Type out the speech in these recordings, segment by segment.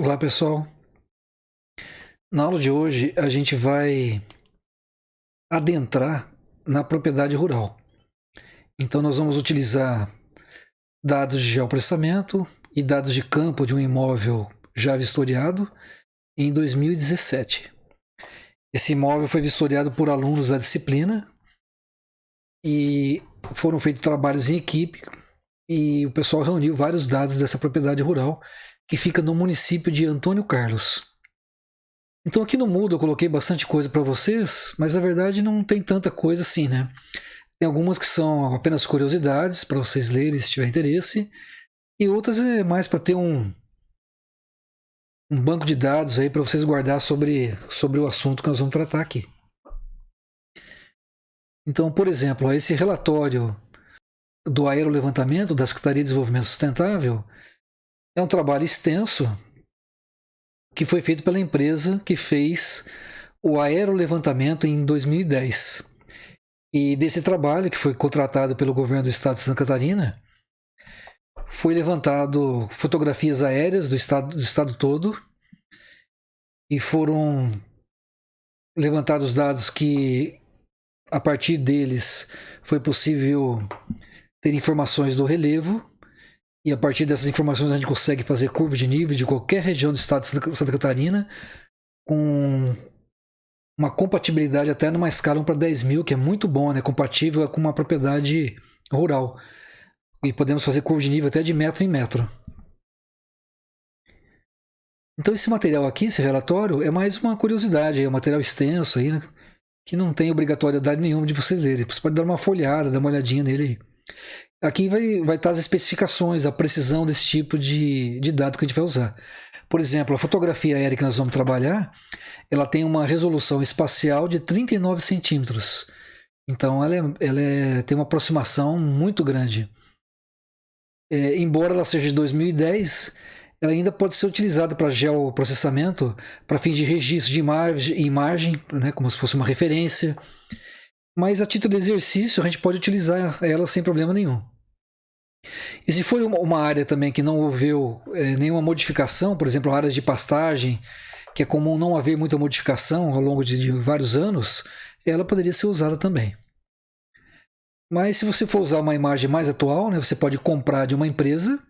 Olá pessoal, na aula de hoje a gente vai adentrar na propriedade rural. Então nós vamos utilizar dados de geoprocessamento e dados de campo de um imóvel já vistoriado em 2017. Esse imóvel foi vistoriado por alunos da disciplina e foram feitos trabalhos em equipe e o pessoal reuniu vários dados dessa propriedade rural que fica no município de Antônio Carlos. Então aqui no Moodle eu coloquei bastante coisa para vocês, mas na verdade não tem tanta coisa assim, né? Tem algumas que são apenas curiosidades para vocês lerem se tiver interesse, e outras é mais para ter um banco de dados aí para vocês guardar sobre o assunto que nós vamos tratar aqui. Então, por exemplo, esse relatório do aerolevantamento da Secretaria de Desenvolvimento Sustentável é um trabalho extenso que foi feito pela empresa que fez o aerolevantamento em 2010. E desse trabalho, que foi contratado pelo governo do estado de Santa Catarina, foi levantado fotografias aéreas do estado todo e foram levantados dados que, a partir deles, foi possível ter informações do relevo, e a partir dessas informações a gente consegue fazer curva de nível de qualquer região do estado de Santa Catarina com uma compatibilidade até numa escala 1 para 10 mil, que é muito bom, né? Compatível com uma propriedade rural. E podemos fazer curva de nível até de metro em metro. Então esse material aqui, esse relatório, é mais uma curiosidade, é um material extenso aí, né? Que não tem obrigatoriedade nenhuma de vocês lerem. Você pode dar uma folhada, dar uma olhadinha nele aí. Aqui vai estar as especificações, a precisão desse tipo de dado que a gente vai usar. Por exemplo, a fotografia aérea que nós vamos trabalhar, ela tem uma resolução espacial de 39 centímetros. Então tem uma aproximação muito grande. Embora ela seja de 2010, ela ainda pode ser utilizada para geoprocessamento, para fins de registro de imagem, né, como se fosse uma referência. Mas a título de exercício, a gente pode utilizar ela sem problema nenhum. E se for uma área também que não houve nenhuma modificação, por exemplo, áreas de pastagem, que é comum não haver muita modificação ao longo de vários anos, ela poderia ser usada também. Mas se você for usar uma imagem mais atual, né, você pode comprar de uma empresa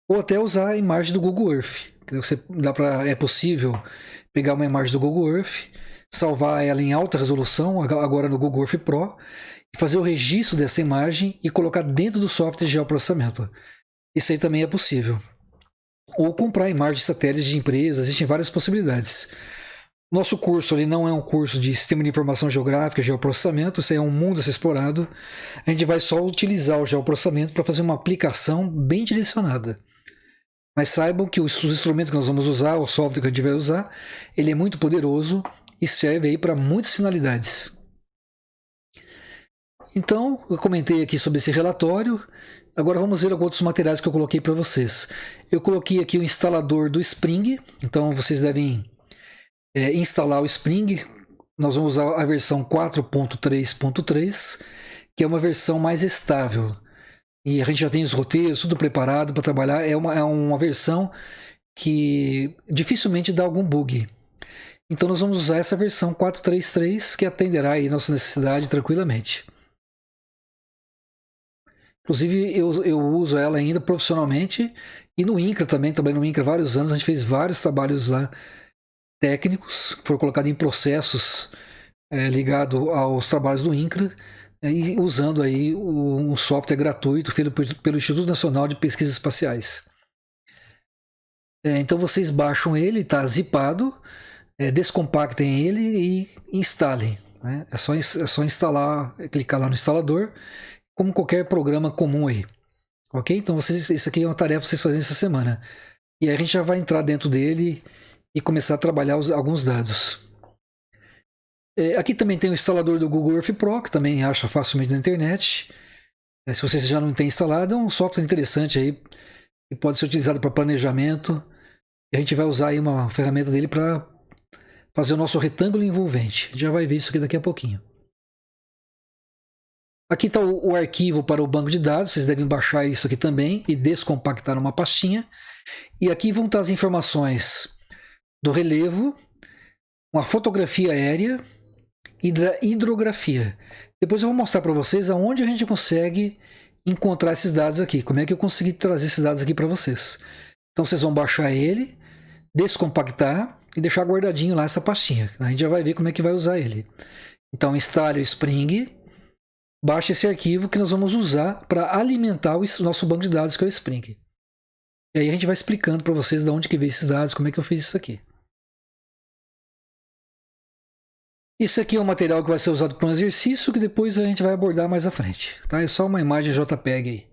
ou até usar a imagem do Google Earth. É possível pegar uma imagem do Google Earth, salvar ela em alta resolução, agora no Google Earth Pro, e fazer o registro dessa imagem e colocar dentro do software de geoprocessamento. Isso aí também é possível. Ou comprar imagens de satélites de empresas, existem várias possibilidades. Nosso curso ali não é um curso de sistema de informação geográfica, geoprocessamento, isso aí é um mundo a ser explorado. A gente vai só utilizar o geoprocessamento para fazer uma aplicação bem direcionada. Mas saibam que os instrumentos que nós vamos usar, o software que a gente vai usar, ele é muito poderoso e serve aí para muitas finalidades. Então, eu comentei aqui sobre esse relatório. Agora vamos ver outros materiais que eu coloquei para vocês. Eu coloquei aqui o instalador do Spring, então vocês devem instalar o Spring. Nós vamos usar a versão 4.3.3, que é uma versão mais estável. E a gente já tem os roteiros, tudo preparado para trabalhar. É uma versão que dificilmente dá algum bug. Então nós vamos usar essa versão 4.3.3, que atenderá aí nossa necessidade tranquilamente. Inclusive eu uso ela ainda profissionalmente e no INCRA também, trabalhei no INCRA há vários anos, a gente fez vários trabalhos lá técnicos, que foram colocados em processos ligados aos trabalhos do INCRA, e usando aí um software gratuito feito pelo Instituto Nacional de Pesquisas Espaciais. Então vocês baixam ele, está zipado, descompactem ele e instalem. Né? É só instalar, clicar lá no instalador, como qualquer programa comum aí. Ok? Então isso aqui é uma tarefa para vocês fazerem essa semana. E aí a gente já vai entrar dentro dele e começar a trabalhar alguns dados. Aqui também tem o instalador do Google Earth Pro, que também acha facilmente na internet. Se você já não tem instalado, é um software interessante aí, que pode ser utilizado para planejamento. E a gente vai usar aí uma ferramenta dele para fazer o nosso retângulo envolvente. A gente já vai ver isso aqui daqui a pouquinho. Aqui está o arquivo para o banco de dados, vocês devem baixar isso aqui também e descompactar numa pastinha. E aqui vão estar as informações do relevo, uma fotografia aérea e da hidrografia. Depois eu vou mostrar para vocês aonde a gente consegue encontrar esses dados aqui, como é que eu consegui trazer esses dados aqui para vocês. Então vocês vão baixar ele, descompactar e deixar guardadinho lá essa pastinha. A gente já vai ver como é que vai usar ele. Então instale o Spring, baixe esse arquivo que nós vamos usar para alimentar o nosso banco de dados, que é o Spring. E aí a gente vai explicando para vocês de onde que veio esses dados, como é que eu fiz isso aqui. Isso aqui é um material que vai ser usado para um exercício que depois a gente vai abordar mais à frente. Tá? É só uma imagem JPEG aí.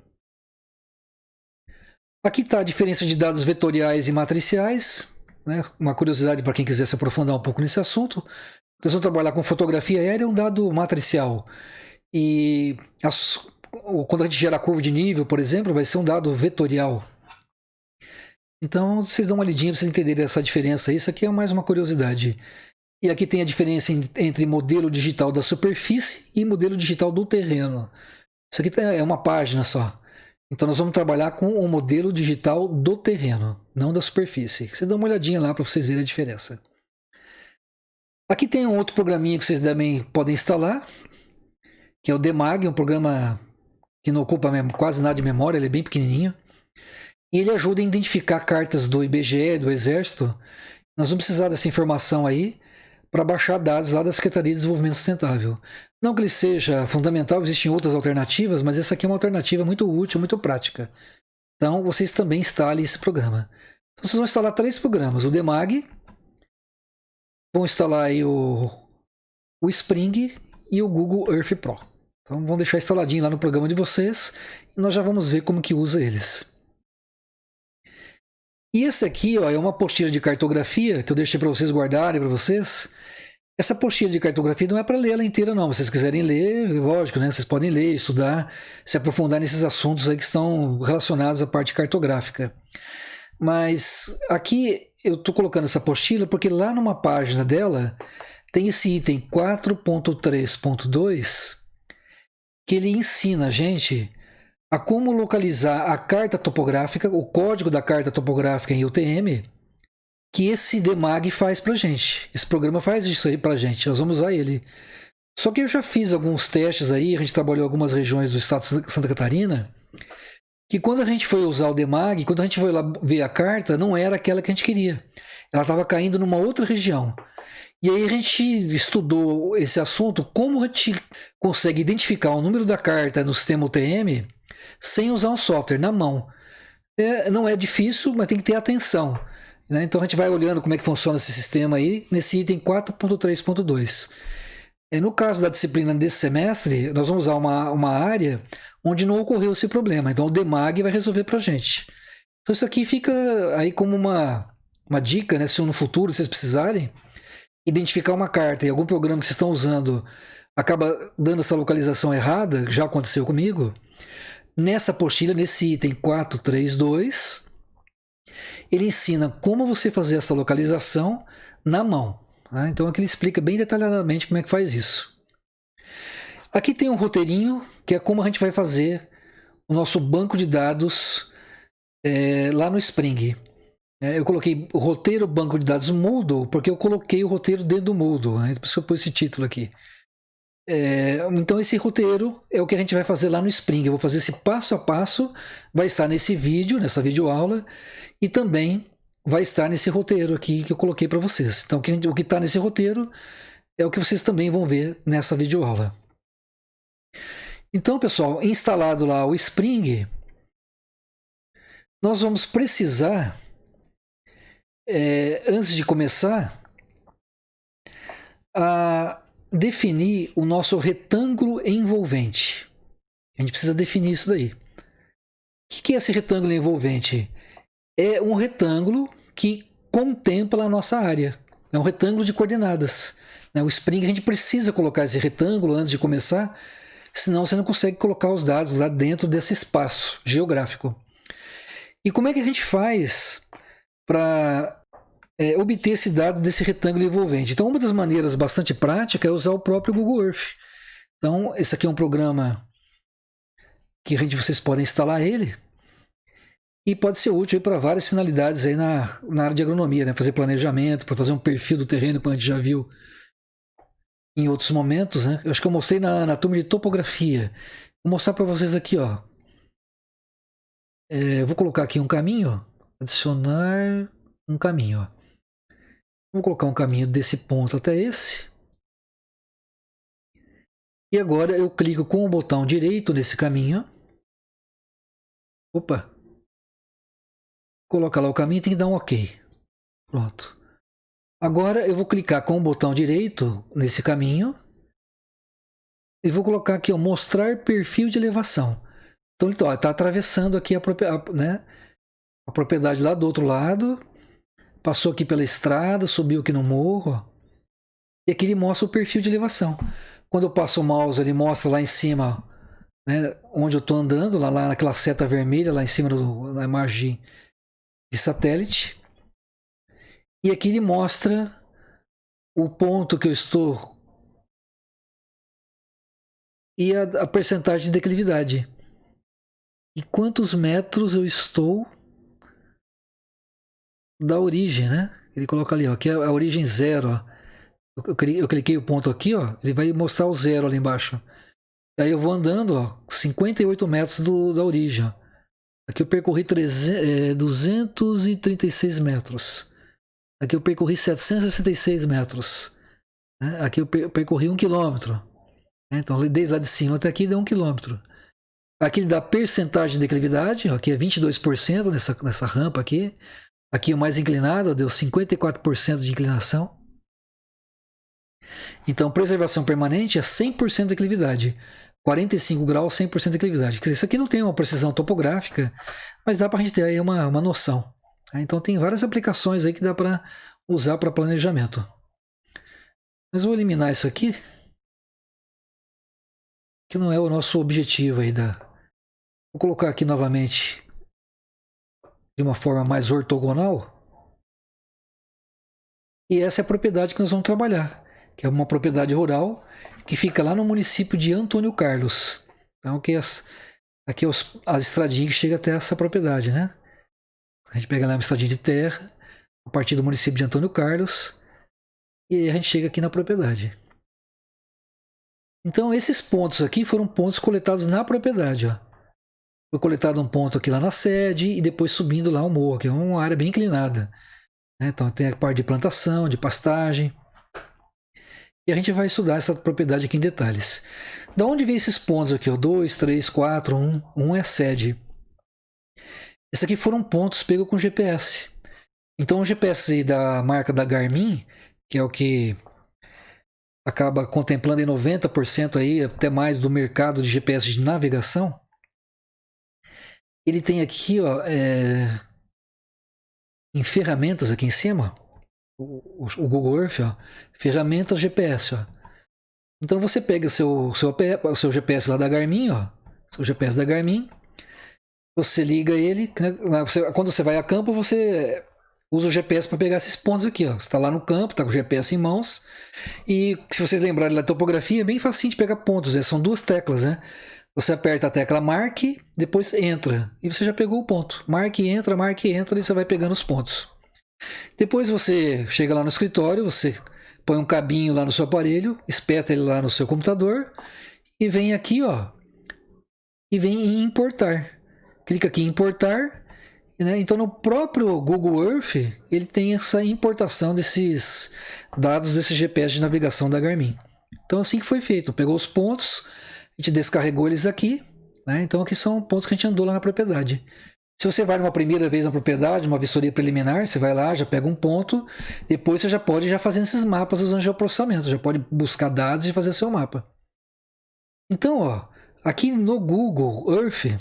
Aqui está a diferença de dados vetoriais e matriciais. Né? Uma curiosidade para quem quiser se aprofundar um pouco nesse assunto. Nós vamos trabalhar com fotografia aérea, é um dado matricial. E quando a gente gera a curva de nível, por exemplo, vai ser um dado vetorial. Então, vocês dão uma lidinha para vocês entenderem essa diferença. Isso aqui é mais uma curiosidade. E aqui tem a diferença entre modelo digital da superfície e modelo digital do terreno. Isso aqui é uma página só. Então nós vamos trabalhar com o modelo digital do terreno, não da superfície. Vocês dão uma olhadinha lá para vocês verem a diferença. Aqui tem um outro programinha que vocês também podem instalar, que é o Demag, um programa que não ocupa quase nada de memória, ele é bem pequenininho. E ele ajuda a identificar cartas do IBGE, do Exército. Nós vamos precisar dessa informação aí para baixar dados lá da Secretaria de Desenvolvimento Sustentável. Não que ele seja fundamental, existem outras alternativas, mas essa aqui é uma alternativa muito útil, muito prática. Então, vocês também instalem esse programa. Então, vocês vão instalar 3 programas. O Demag, vão instalar aí o Spring e o Google Earth Pro. Então, vão deixar instaladinho lá no programa de vocês e nós já vamos ver como que usa eles. E esse aqui, ó, é uma apostila de cartografia que eu deixei para vocês guardarem para vocês. Essa apostila de cartografia não é para ler ela inteira não. Se vocês quiserem ler, lógico, né? Vocês podem ler, estudar, se aprofundar nesses assuntos aí que estão relacionados à parte cartográfica. Mas aqui eu estou colocando essa apostila porque lá numa página dela tem esse item 4.3.2 que ele ensina a gente a como localizar a carta topográfica, o código da carta topográfica em UTM, que esse Demag faz pra gente. Esse programa faz isso aí pra gente, nós vamos usar ele. Só que eu já fiz alguns testes aí, a gente trabalhou em algumas regiões do estado de Santa Catarina, que quando a gente foi usar o Demag, quando a gente foi lá ver a carta, não era aquela que a gente queria. Ela estava caindo numa outra região. E aí a gente estudou esse assunto, como a gente consegue identificar o número da carta no sistema UTM sem usar um software, na mão. Não é difícil, mas tem que ter atenção. Né? Então a gente vai olhando como é que funciona esse sistema aí, nesse item 4.3.2. No caso da disciplina desse semestre, nós vamos usar uma área onde não ocorreu esse problema. Então o Demag vai resolver para a gente. Então isso aqui fica aí como uma dica, né? Se no futuro vocês precisarem identificar uma carta e algum programa que vocês estão usando acaba dando essa localização errada, já aconteceu comigo, nessa apostila, nesse item 432, ele ensina como você fazer essa localização na mão. Tá? Então aqui ele explica bem detalhadamente como é que faz isso. Aqui tem um roteirinho, que é como a gente vai fazer o nosso banco de dados lá no Spring. Eu coloquei o roteiro banco de dados Moodle, porque eu coloquei o roteiro dentro do Moodle, né? Por isso que eu pus esse título aqui. Então esse roteiro é o que a gente vai fazer lá no Spring. Eu vou fazer esse passo a passo, vai estar nesse vídeo, nessa videoaula, e também vai estar nesse roteiro aqui que eu coloquei para vocês. Então o que está nesse roteiro é o que vocês também vão ver nessa videoaula. Então, pessoal, instalado lá o Spring, nós vamos precisar, antes de começar, definir o nosso retângulo envolvente. A gente precisa definir isso daí. O que é esse retângulo envolvente? É um retângulo que contempla a nossa área. É um retângulo de coordenadas. O Spring, a gente precisa colocar esse retângulo antes de começar, senão você não consegue colocar os dados lá dentro desse espaço geográfico. E como é que a gente faz para obter esse dado desse retângulo envolvente? Então, uma das maneiras bastante práticas é usar o próprio Google Earth. Então, esse aqui é um programa que vocês podem instalar ele. E pode ser útil para várias finalidades aí na área de agronomia, né? Fazer planejamento, para fazer um perfil do terreno, como a gente já viu em outros momentos, né? Eu acho que eu mostrei na turma de topografia. Vou mostrar para vocês aqui, ó. Eu vou colocar aqui um caminho, adicionar um caminho, ó. Vou colocar um caminho desse ponto até esse. E agora eu clico com o botão direito nesse caminho. Opa! Coloca lá o caminho, tem que dar um OK. Pronto. Agora eu vou clicar com o botão direito nesse caminho. E vou colocar aqui, ó, mostrar perfil de elevação. Então ele está atravessando aqui a propriedade lá do outro lado. Passou aqui pela estrada, subiu aqui no morro. Ó, e aqui ele mostra o perfil de elevação. Quando eu passo o mouse, ele mostra lá em cima, né, onde eu estou andando, lá naquela seta vermelha, lá em cima da imagem de satélite. E aqui ele mostra o ponto que eu estou e a percentagem de declividade. E quantos metros eu estou da origem, né? Ele coloca ali, ó, que é a origem zero. Ó. Eu cliquei o ponto aqui, ó, ele vai mostrar o zero ali embaixo. Aí eu vou andando, ó, 58 metros da origem. Ó. Aqui eu percorri 236 metros. Aqui eu percorri 766 metros. Né? Aqui eu percorri 1 quilômetro. Né? Então, desde lá de cima até aqui deu 1 quilômetro. Aqui dá percentagem de declividade, ó, aqui é 22% nessa rampa aqui. Aqui o mais inclinado, ó, deu 54% de inclinação. Então, preservação permanente é 100% de declividade. 45 graus, 100% de declividade. Quer dizer, isso aqui não tem uma precisão topográfica, mas dá para a gente ter aí uma noção. Tá? Então, tem várias aplicações aí que dá para usar para planejamento. Mas vou eliminar isso aqui, que não é o nosso objetivo aí da... Vou colocar aqui novamente de uma forma mais ortogonal. E essa é a propriedade que nós vamos trabalhar, que é uma propriedade rural que fica lá no município de Antônio Carlos. Então, aqui as estradinhas que chegam até essa propriedade, né? A gente pega lá uma estradinha de terra, a partir do município de Antônio Carlos, e aí a gente chega aqui na propriedade. Então, esses pontos aqui foram pontos coletados na propriedade, ó. Foi coletado um ponto aqui lá na sede e depois subindo lá o morro, que é uma área bem inclinada. Né? Então tem a parte de plantação, de pastagem. E a gente vai estudar essa propriedade aqui em detalhes. Da onde vem esses pontos aqui? 2, 3, 4, 1. 1 é a sede. Esses aqui foram pontos pegos com GPS. Então o GPS da marca da Garmin, que é o que acaba contemplando em 90% aí, até mais do mercado de GPS de navegação, ele tem aqui, ó, em ferramentas aqui em cima, o Google Earth, ó, ferramentas GPS. Ó. Então você pega seu GPS lá da Garmin, ó, seu GPS da Garmin, você liga ele, né, quando você vai a campo, você usa o GPS para pegar esses pontos aqui. Ó. Você está lá no campo, está com o GPS em mãos, e se vocês lembrarem da topografia, é bem facinho de pegar pontos, né? São duas teclas, né? Você aperta a tecla Mark, depois entra. E você já pegou o ponto. Mark, entra, e você vai pegando os pontos. Depois você chega lá no escritório, você põe um cabinho lá no seu aparelho, espeta ele lá no seu computador e vem aqui, ó. E vem em importar. Clica aqui em importar. Né? Então no próprio Google Earth, ele tem essa importação desses dados desse GPS de navegação da Garmin. Então assim que foi feito. Pegou os pontos... A gente descarregou eles aqui, né? Então aqui são pontos que a gente andou lá na propriedade. Se você vai uma primeira vez na propriedade, uma vistoria preliminar, você vai lá, já pega um ponto, depois você já pode fazer esses mapas usando geoprocessamento, já pode buscar dados e fazer seu mapa. Então, ó, aqui no Google Earth,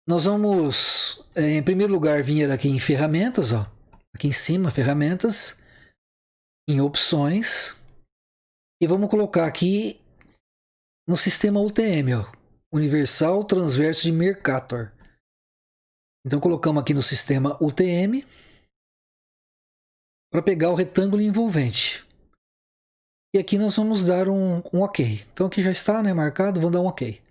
nós vamos, em primeiro lugar, vir aqui em ferramentas, ó, aqui em cima, ferramentas, em opções, e vamos colocar aqui no sistema UTM, ó, Universal Transverso de Mercator. Então colocamos aqui no sistema UTM para pegar o retângulo envolvente. E aqui nós vamos dar um OK. Então aqui já está, né, marcado, vamos dar um OK.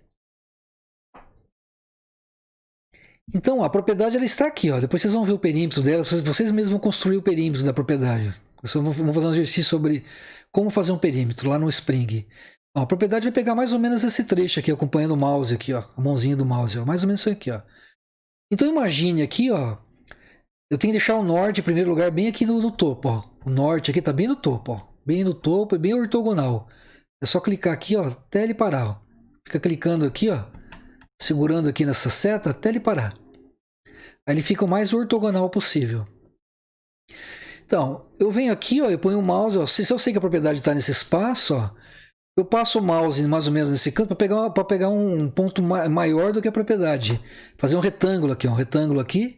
Então, a propriedade ela está aqui, ó. Depois vocês vão ver o perímetro dela, vocês mesmos vão construir o perímetro da propriedade. Vamos fazer um exercício sobre como fazer um perímetro lá no Spring. Ó, a propriedade vai pegar mais ou menos esse trecho aqui, acompanhando o mouse aqui, ó, a mãozinha do mouse, ó, mais ou menos isso aqui, ó. Então imagine aqui, ó, eu tenho que deixar o norte em primeiro lugar bem aqui no topo, ó. O norte aqui tá bem no topo, ó, bem no topo e bem ortogonal. É só clicar aqui, ó, até ele parar, ó. Fica clicando aqui, ó, segurando aqui nessa seta até ele parar. Aí ele fica o mais ortogonal possível. Então, eu venho aqui, ó, eu ponho o mouse, ó, se eu sei que a propriedade está nesse espaço, ó, eu passo o mouse mais ou menos nesse canto para pegar um ponto maior do que a propriedade. Fazer um retângulo aqui, ó, um retângulo aqui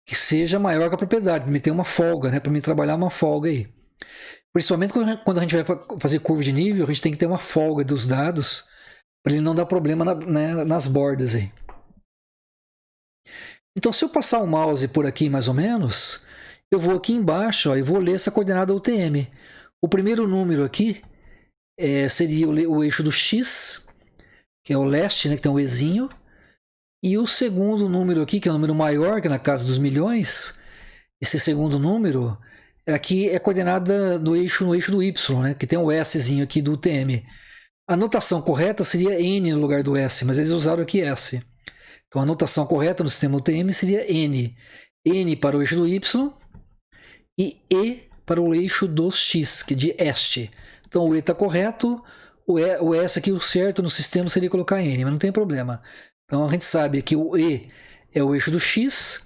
que seja maior que a propriedade, para me ter uma folga, né, para me trabalhar uma folga aí. Principalmente quando a gente vai fazer curva de nível, a gente tem que ter uma folga dos dados para ele não dar problema nas bordas aí. Então, se eu passar o mouse por aqui mais ou menos, eu vou aqui embaixo, ó, e vou ler essa coordenada UTM. O primeiro número aqui seria o eixo do X, que é o leste, né, que tem um Ezinho. E o segundo número aqui, que é o número maior, que é na casa dos milhões, esse segundo número, aqui é coordenada no eixo do Y, né, que tem o Szinho aqui do UTM. A notação correta seria N no lugar do S, mas eles usaram aqui S. Então a notação correta no sistema UTM seria N. N para o eixo do Y e E para o eixo do X, que é de este. Então o E está correto, o S aqui, o certo no sistema seria colocar N, mas não tem problema. Então a gente sabe que o E é o eixo do X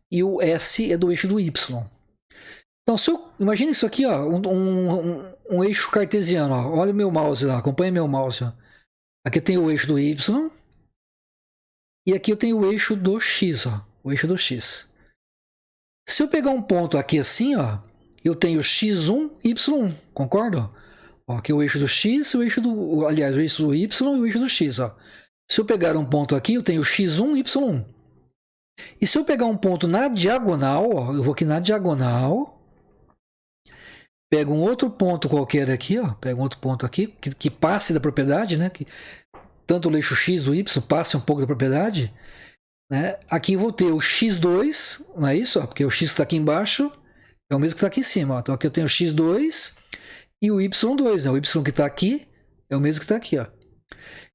e o S é do eixo do Y. Então, imagina isso aqui, ó, um eixo cartesiano. Ó. Olha o meu mouse lá, acompanha meu mouse. Ó. Aqui eu tenho o eixo do Y e aqui eu tenho o eixo do X, ó, o eixo do X. Se eu pegar um ponto aqui assim, ó, eu tenho x1, y1, concordo? Ó, aqui é o eixo do X, aliás, o eixo do Y e o eixo do X, ó. Se eu pegar um ponto aqui, eu tenho x1, y1. E se eu pegar um ponto na diagonal, ó, eu vou aqui na diagonal, pego um outro ponto qualquer aqui, ó, pego um outro ponto aqui, que passe da propriedade, né, que tanto o eixo x do y passe um pouco da propriedade, né? Aqui eu vou ter o x2, não é isso? Ó, porque o x que está aqui embaixo é o mesmo que está aqui em cima. Ó. Então aqui eu tenho o x2 e o y2, né? O y que está aqui é o mesmo que está aqui. Ó.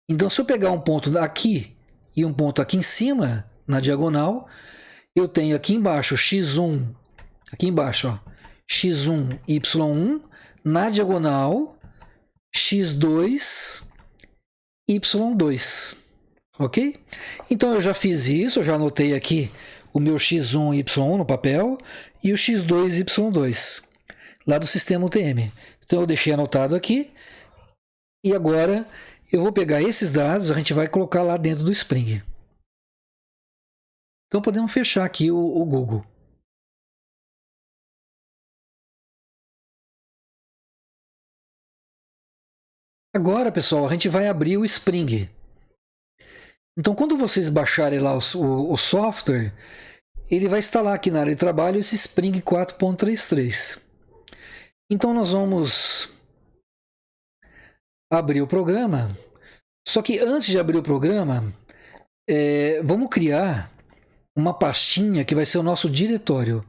Então se eu pegar um ponto aqui e um ponto aqui em cima, na diagonal, eu tenho aqui embaixo x1, aqui embaixo, ó, x1, y1, na diagonal, x2, y2. Ok? Então eu já fiz isso, eu já anotei aqui o meu x1 e y1 no papel e o x2 e y2 lá do sistema UTM. Então eu deixei anotado aqui e agora eu vou pegar esses dados, a gente vai colocar lá dentro do Spring. Então podemos fechar aqui o Google. Agora, pessoal, a gente vai abrir o Spring. Então, quando vocês baixarem lá o software, ele vai instalar aqui na área de trabalho esse Spring 4.33. Então, nós vamos abrir o programa. Só que antes de abrir o programa, vamos criar uma pastinha que vai ser o nosso diretório.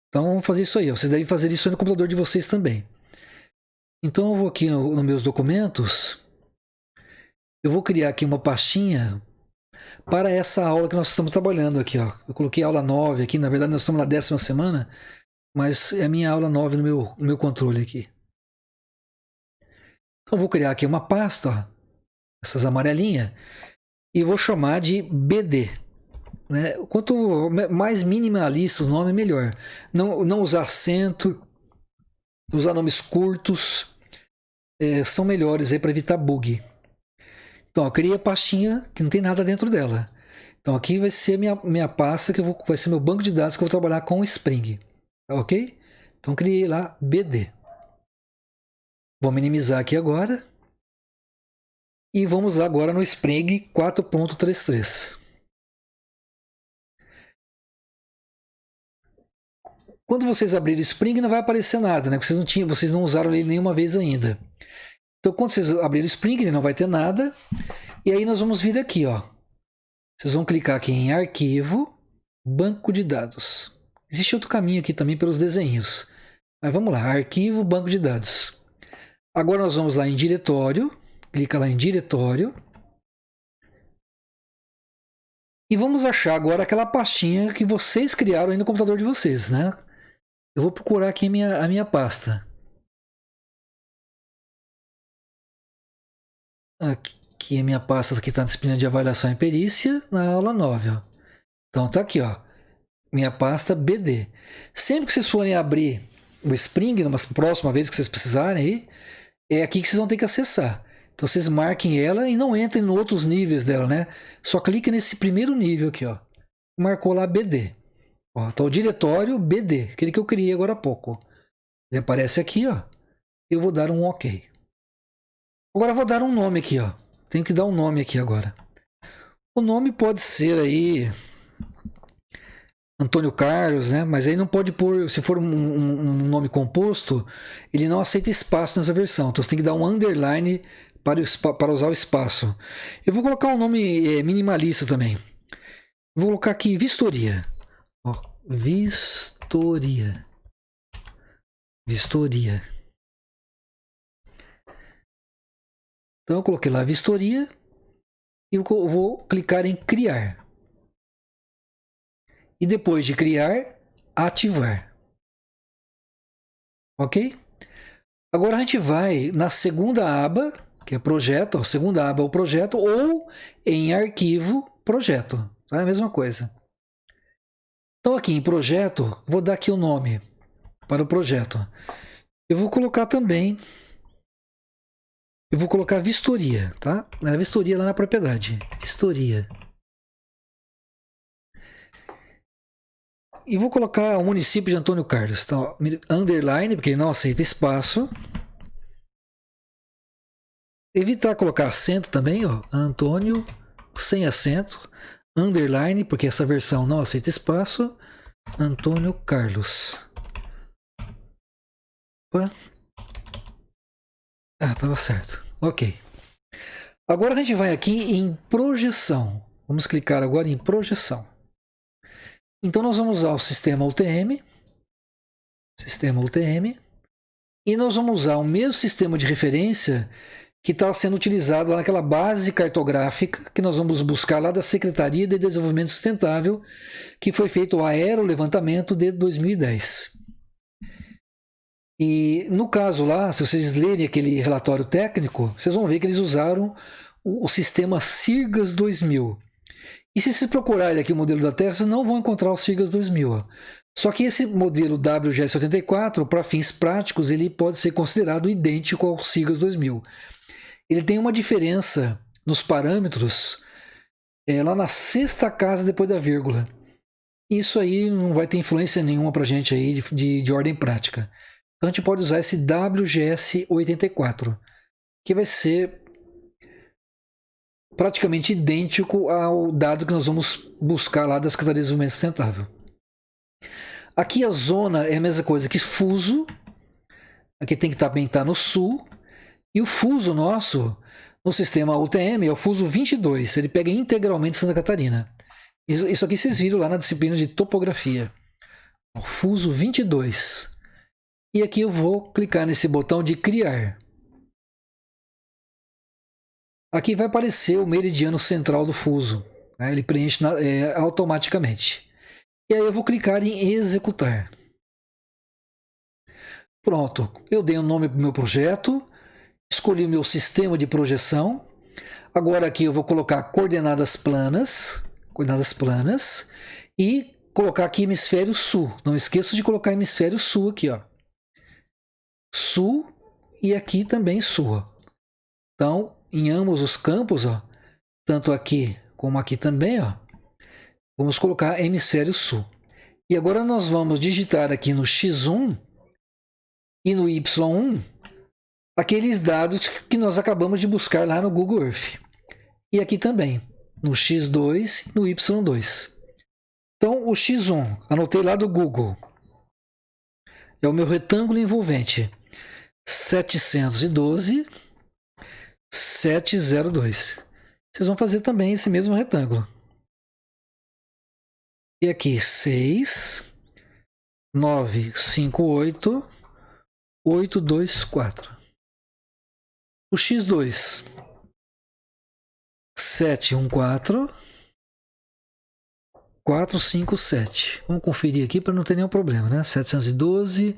Então, vamos fazer isso aí. Vocês devem fazer isso aí no computador de vocês também. Então, eu vou aqui nos meus documentos. Eu vou criar aqui uma pastinha para essa aula que nós estamos trabalhando aqui, ó. Eu coloquei aula 9 aqui, na verdade nós estamos na 10ª semana, mas é a minha aula 9 no meu controle aqui. Então eu vou criar aqui uma pasta, ó, essas amarelinhas, e vou chamar de BD. Né? Quanto mais minimalista o nome, melhor. Não usar acento, usar nomes curtos, são melhores aí para evitar bug. Então, eu criei a pastinha que não tem nada dentro dela. Então, aqui vai ser minha pasta, vai ser meu banco de dados que eu vou trabalhar com o Spring. Ok? Então, criei lá BD. Vou minimizar aqui agora. E vamos lá agora no Spring 4.33. Quando vocês abrirem o Spring, não vai aparecer nada, né? Vocês não usaram ele nenhuma vez ainda. Então, quando vocês abrirem o Spring, ele não vai ter nada. E aí nós vamos vir aqui, ó. Vocês vão clicar aqui em Arquivo, Banco de Dados. Existe outro caminho aqui também pelos desenhos. Mas vamos lá, Arquivo, Banco de Dados. Agora nós vamos lá em Diretório. Clica lá em Diretório. E vamos achar agora aquela pastinha que vocês criaram aí no computador de vocês, né? Eu vou procurar aqui a minha pasta. Aqui a minha pasta que está na disciplina de avaliação e perícia, na aula 9. Ó. Então tá aqui, ó. Minha pasta BD. Sempre que vocês forem abrir o Spring, numa próxima vez que vocês precisarem aí, é aqui que vocês vão ter que acessar. Então vocês marquem ela e não entrem em outros níveis dela, né? Só clique nesse primeiro nível aqui, ó. Marcou lá BD. Ó, tá o diretório BD, aquele que eu criei agora há pouco. Ele aparece aqui, ó. Eu vou dar um OK. Agora eu vou dar um nome aqui, ó. Tenho que dar um nome aqui agora. O nome pode ser aí Antônio Carlos, né? Mas aí não pode pôr, se for um nome composto, ele não aceita espaço nessa versão. Então você tem que dar um underline para usar o espaço. Eu vou colocar um nome minimalista também. Vou colocar aqui Vistoria. Ó, Vistoria. Vistoria. Então eu coloquei lá Vistoria e eu vou clicar em Criar. E depois de criar, ativar. Ok? Agora a gente vai na segunda aba, que é projeto, a segunda aba é o projeto, ou em arquivo, projeto. É a mesma coisa. Então aqui em projeto, vou dar aqui o nome para o projeto. Eu vou colocar também, eu vou colocar vistoria, tá? A vistoria lá na propriedade. Vistoria. E vou colocar o município de Antônio Carlos. Então, underline, porque ele não aceita espaço. Evitar colocar acento também, ó. Antônio, sem acento. Underline, porque essa versão não aceita espaço. Antônio Carlos. Opa. Ah, estava certo. Ok. Agora a gente vai aqui em projeção. Vamos clicar agora em projeção. Então nós vamos usar o sistema UTM. Sistema UTM. E nós vamos usar o mesmo sistema de referência que está sendo utilizado lá naquela base cartográfica que nós vamos buscar lá da Secretaria de Desenvolvimento Sustentável, que foi feito o aerolevantamento de 2010. E no caso lá, se vocês lerem aquele relatório técnico, vocês vão ver que eles usaram o sistema SIRGAS 2000. E se vocês procurarem aqui o modelo da Terra, vocês não vão encontrar o SIRGAS 2000. Ó. Só que esse modelo WGS84, para fins práticos, ele pode ser considerado idêntico ao SIRGAS 2000. Ele tem uma diferença nos parâmetros lá na sexta casa depois da vírgula. Isso aí não vai ter influência nenhuma para a gente aí de ordem prática. Então a gente pode usar esse WGS84, que vai ser praticamente idêntico ao dado que nós vamos buscar lá da Secretaria de Desenvolvimento Sustentável. Aqui a zona é a mesma coisa que fuso. Aqui tem que também estar no sul. E o fuso nosso, no sistema UTM, é o fuso 22. Ele pega integralmente Santa Catarina. Isso aqui vocês viram lá na disciplina de topografia. O fuso 22. E aqui eu vou clicar nesse botão de criar. Aqui vai aparecer o meridiano central do fuso. Né? Ele preenche automaticamente. E aí eu vou clicar em executar. Pronto. Eu dei um nome para o meu projeto. Escolhi o meu sistema de projeção. Agora aqui eu vou colocar coordenadas planas. Coordenadas planas. E colocar aqui hemisfério sul. Não esqueça de colocar hemisfério sul aqui, ó. Sul e aqui também sul. Então, em ambos os campos, ó, tanto aqui como aqui também, ó, vamos colocar hemisfério sul. E agora nós vamos digitar aqui no X1 e no Y1 aqueles dados que nós acabamos de buscar lá no Google Earth. E aqui também, no X2 e no Y2. Então, o X1, anotei lá do Google, é o meu retângulo envolvente. 712,702. Vocês vão fazer também esse mesmo retângulo. E aqui 6, 9, 5, 8, 8, 2, 4. O x2, 7, 1, 4, 4, 5, 7. Vamos conferir aqui para não ter nenhum problema, né? 712,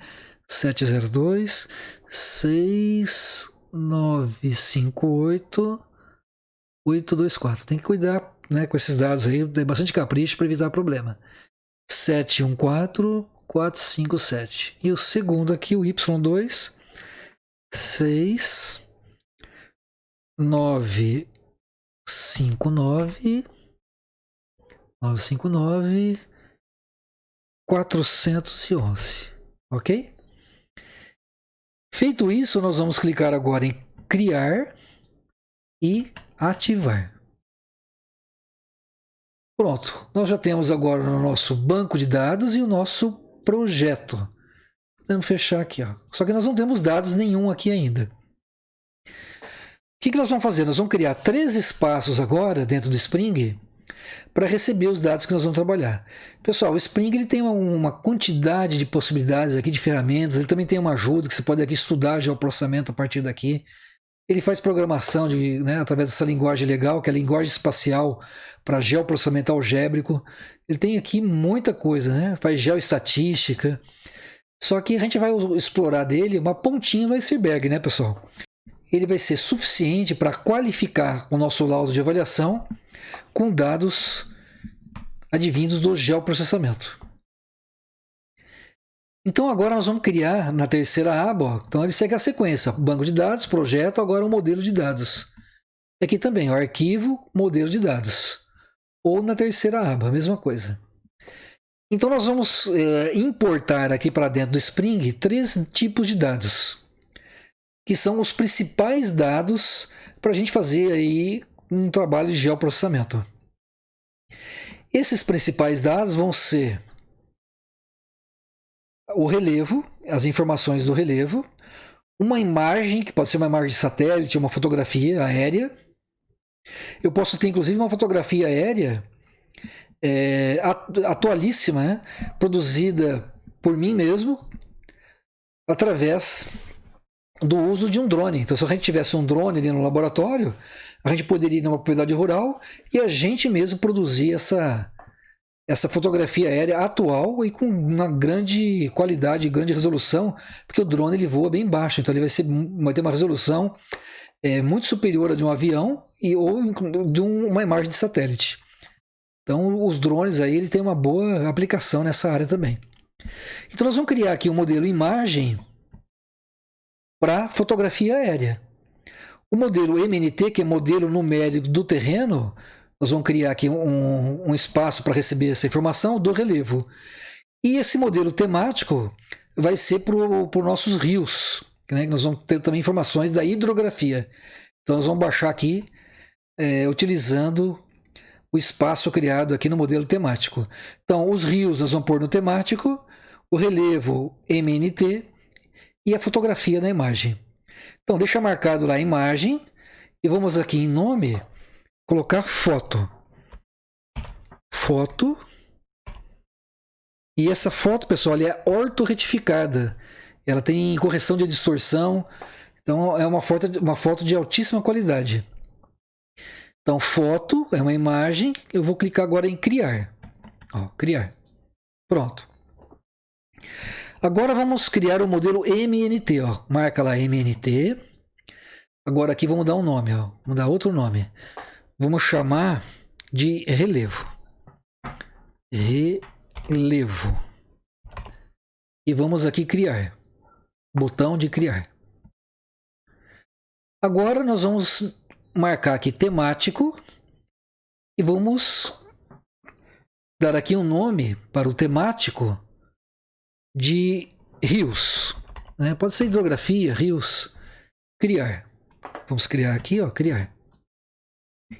702, 6, 9, 5, 8, 8, 2, 4. Tem que cuidar, né, com esses dados aí, tem bastante capricho para evitar problema. 7, 1, 4, 4, 5, 7. E o segundo aqui, o y2, 6, 9, 5, 9, 9, 5, 9, 411. Ok? Feito isso, nós vamos clicar agora em criar e ativar. Pronto, nós já temos agora o nosso banco de dados e o nosso projeto. Podemos fechar aqui, ó. Só que nós não temos dados nenhum aqui ainda. O que nós vamos fazer? Nós vamos criar 3 espaços agora dentro do Spring para receber os dados que nós vamos trabalhar. Pessoal, o Spring ele tem uma quantidade de possibilidades aqui, de ferramentas. Ele também tem uma ajuda que você pode aqui estudar geoprocessamento a partir daqui. Ele faz programação através dessa linguagem legal, que é a linguagem espacial para geoprocessamento algébrico. Ele tem aqui muita coisa, né? Faz geoestatística. Só que a gente vai explorar dele uma pontinha do iceberg, né, pessoal? Ele vai ser suficiente para qualificar o nosso laudo de avaliação com dados advindos do geoprocessamento. Então agora nós vamos criar na terceira aba, ó, então ele segue a sequência, banco de dados, projeto, agora o modelo de dados. Aqui também, o arquivo, modelo de dados. Ou na terceira aba, a mesma coisa. Então nós vamos importar aqui para dentro do Spring 3 tipos de dados, que são os principais dados para a gente fazer aí um trabalho de geoprocessamento. Esses principais dados vão ser o relevo, as informações do relevo, uma imagem, que pode ser uma imagem de satélite, uma fotografia aérea. Eu posso ter inclusive uma fotografia aérea atualíssima, né? Produzida por mim mesmo, através do uso de um drone. Então, se a gente tivesse um drone ali no laboratório, a gente poderia ir numa propriedade rural e a gente mesmo produzir essa fotografia aérea atual e com uma grande qualidade, grande resolução, porque o drone ele voa bem baixo, então ele vai ter uma resolução muito superior a de um avião ou de uma imagem de satélite. Então os drones aí ele tem uma boa aplicação nessa área também. Então nós vamos criar aqui um modelo imagem para fotografia aérea. O modelo MNT, que é modelo numérico do terreno, nós vamos criar aqui um espaço para receber essa informação do relevo. E esse modelo temático vai ser para os nossos rios, né? Nós vamos ter também informações da hidrografia. Então nós vamos baixar aqui utilizando o espaço criado aqui no modelo temático. Então os rios nós vamos pôr no temático, o relevo MNT e a fotografia na imagem. Então deixa marcado lá a imagem e vamos aqui em nome colocar foto. Foto. E essa foto, pessoal, ela é ortorretificada. Ela tem correção de distorção. Então é uma foto de altíssima qualidade. Então foto é uma imagem. Eu vou clicar agora em criar. Ó, criar. Pronto. Agora vamos criar o modelo MNT. Ó. Marca lá MNT. Agora aqui vamos dar um nome. Ó. Vamos dar outro nome. Vamos chamar de relevo. Relevo. E vamos aqui criar. Botão de criar. Agora nós vamos marcar aqui temático. E vamos dar aqui um nome para o temático de rios. Né? Pode ser hidrografia, rios. Criar. Vamos criar aqui, ó, criar.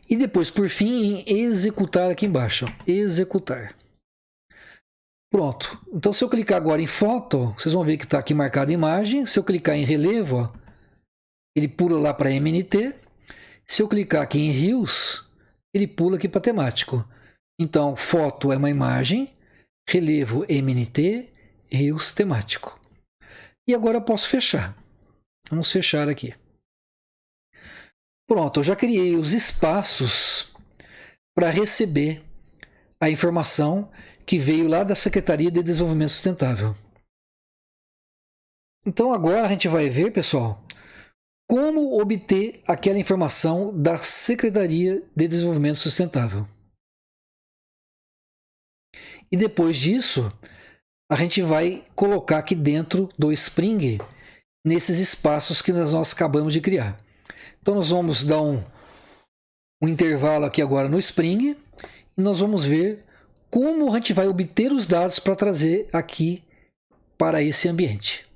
E depois, por fim, em executar aqui embaixo. Ó, executar. Pronto. Então, se eu clicar agora em foto, vocês vão ver que está aqui marcada a imagem. Se eu clicar em relevo, ó, ele pula lá para MNT. Se eu clicar aqui em rios, ele pula aqui para temático. Então, foto é uma imagem, relevo MNT, rios temático. E agora eu posso fechar. Vamos fechar aqui. Pronto, eu já criei os espaços para receber a informação que veio lá da Secretaria de Desenvolvimento Sustentável. Então agora a gente vai ver, pessoal, como obter aquela informação da Secretaria de Desenvolvimento Sustentável. E depois disso, a gente vai colocar aqui dentro do Spring, nesses espaços que nós acabamos de criar. Então nós vamos dar um intervalo aqui agora no Spring e nós vamos ver como a gente vai obter os dados para trazer aqui para esse ambiente.